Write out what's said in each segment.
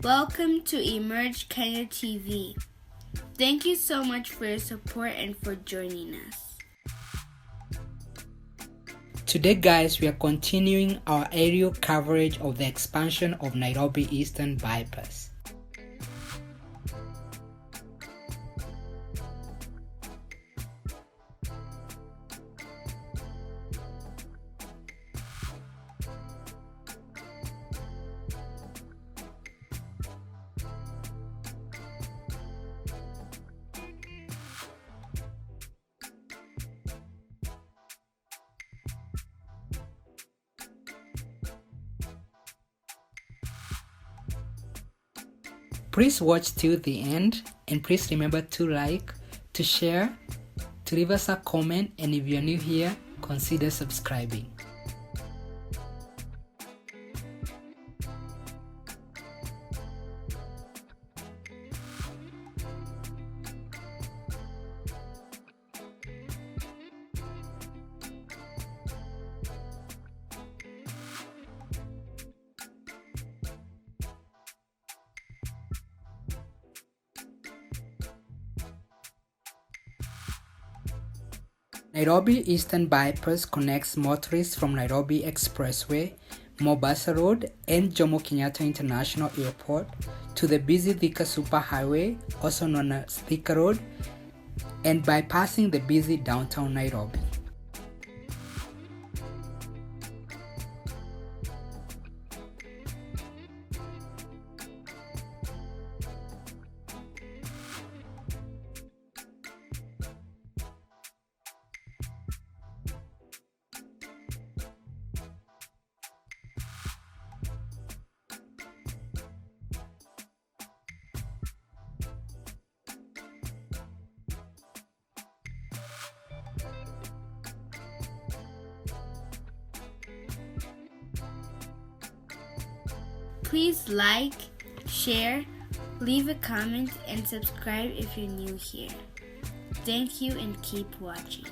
Welcome to Emerge Kenya TV. Thank you so much for your support and for joining us. Today guys, we are continuing our aerial coverage of the expansion of Nairobi Eastern Bypass. Please watch till the end, and please remember to like, to share, to leave us a comment, and if you're new here, consider subscribing. Nairobi Eastern Bypass connects motorists from Nairobi Expressway, Mombasa Road, and Jomo Kenyatta International Airport to the busy Thika Superhighway, also known as Thika Road, and bypassing the busy Downtown Nairobi. Please like, share, leave a comment, and subscribe if you're new here. Thank you and keep watching.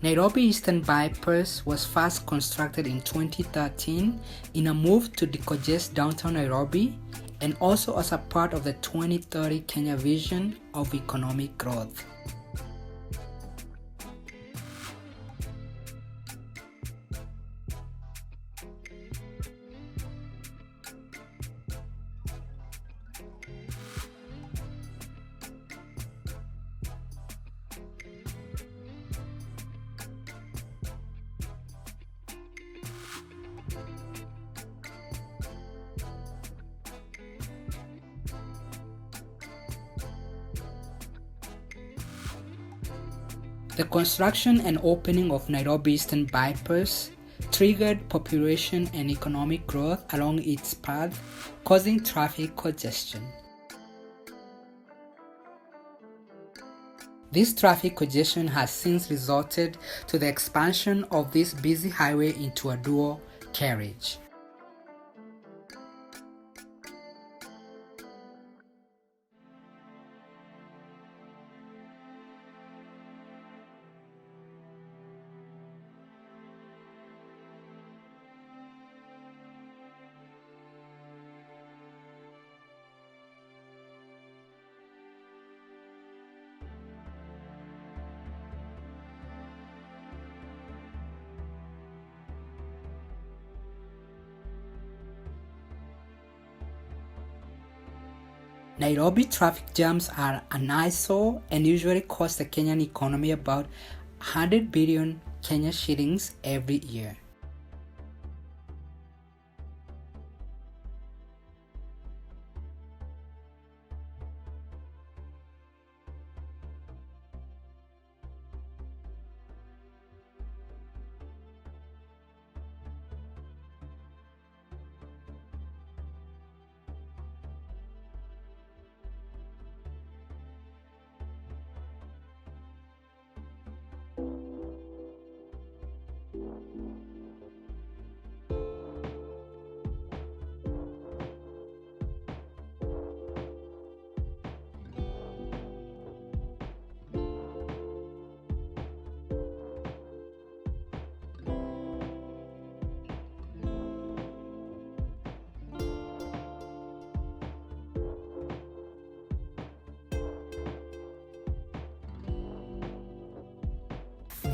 Nairobi Eastern Bypass was first constructed in 2013 in a move to decongest downtown Nairobi and also as a part of the 2030 Kenya vision of economic growth. The construction and opening of Nairobi Eastern Bypass triggered population and economic growth along its path, causing traffic congestion. This traffic congestion has since resulted to the expansion of this busy highway into a dual carriage. Nairobi traffic jams are an eyesore and usually cost the Kenyan economy about 100 billion Kenya shillings every year.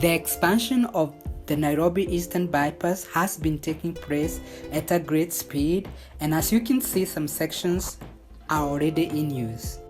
The expansion of the Nairobi Eastern Bypass has been taking place at a great speed, and as you can see, some sections are already in use.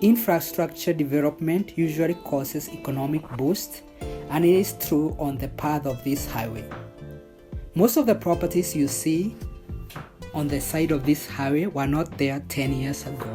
Infrastructure development usually causes economic boost, and it is true on the path of this highway. Most of the properties you see on the side of this highway were not there 10 years ago.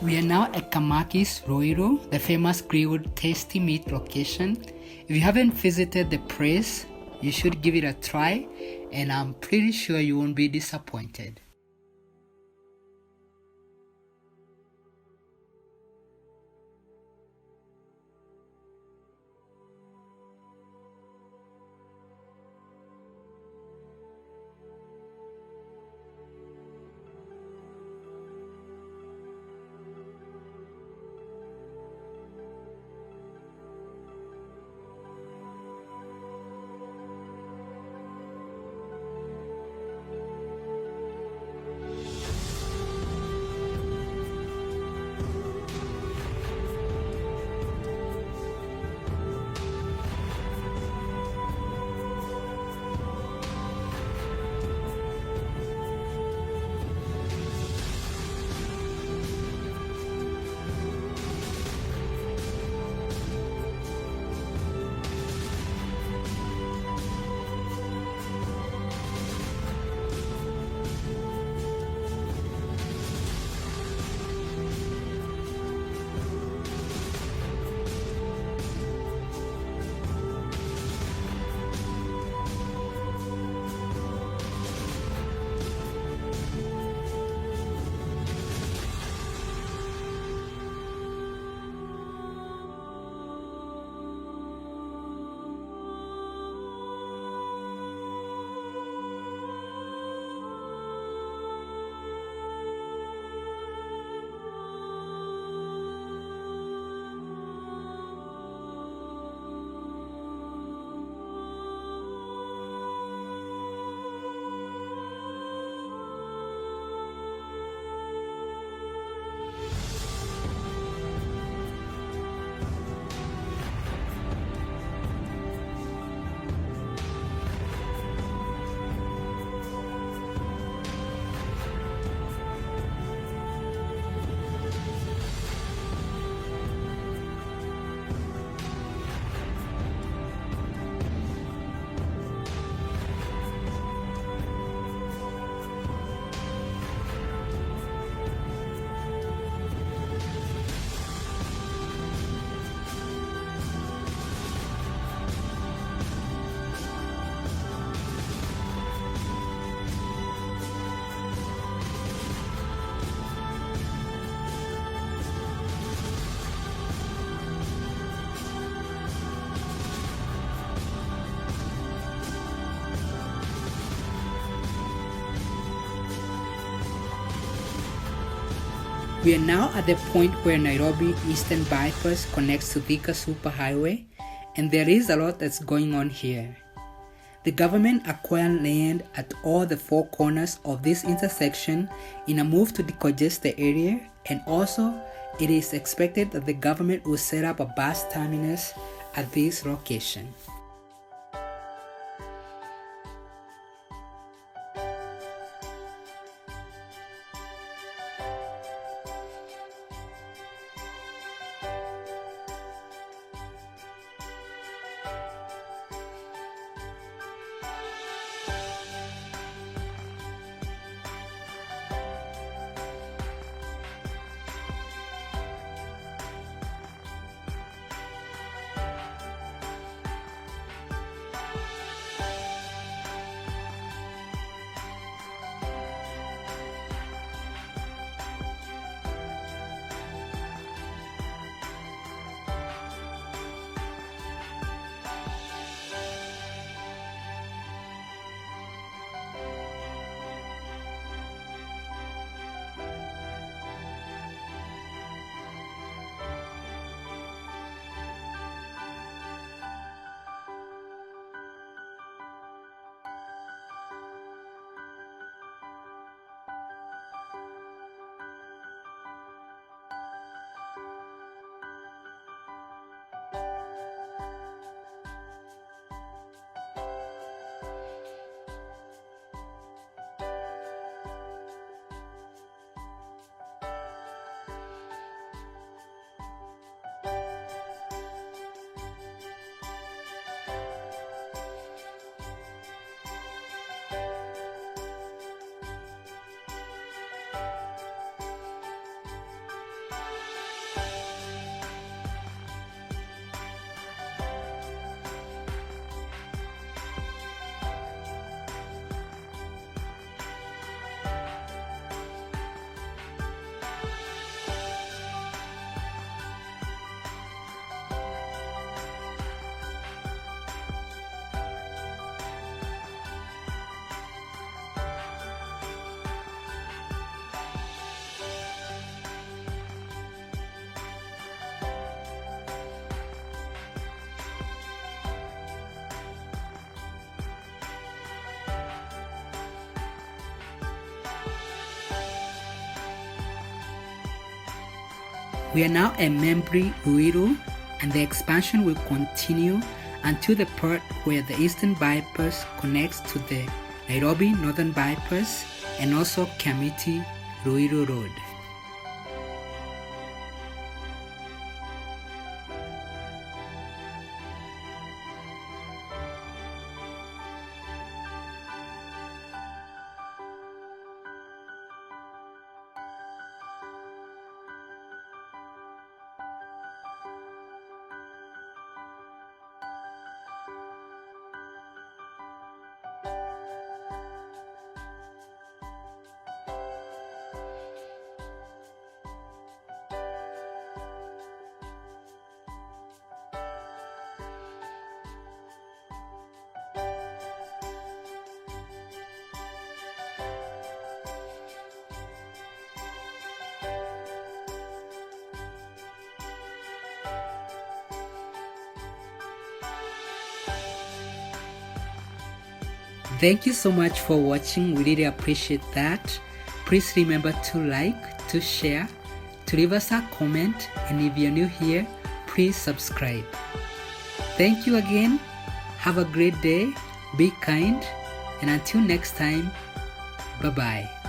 We are now at Kamakis, Ruiru, the famous grilled tasty meat location. If you haven't visited the place, you should give it a try, and I'm pretty sure you won't be disappointed. We are now at the point where Nairobi Eastern Bypass connects to Thika Superhighway, and there is a lot that's going on here. The government acquired land at all the four corners of this intersection in a move to decongest the area, and also it is expected that the government will set up a bus terminus at this location. We are now at Ruiru, and the expansion will continue until the part where the Eastern Bypass connects to the Nairobi Northern Bypass and also Kamakis Ruiru Road. Thank you so much for watching. We really appreciate that. Please remember to like, to share, to leave us a comment, and if you're new here, please subscribe. Thank you again. Have a great day. Be kind. And until next time, bye-bye.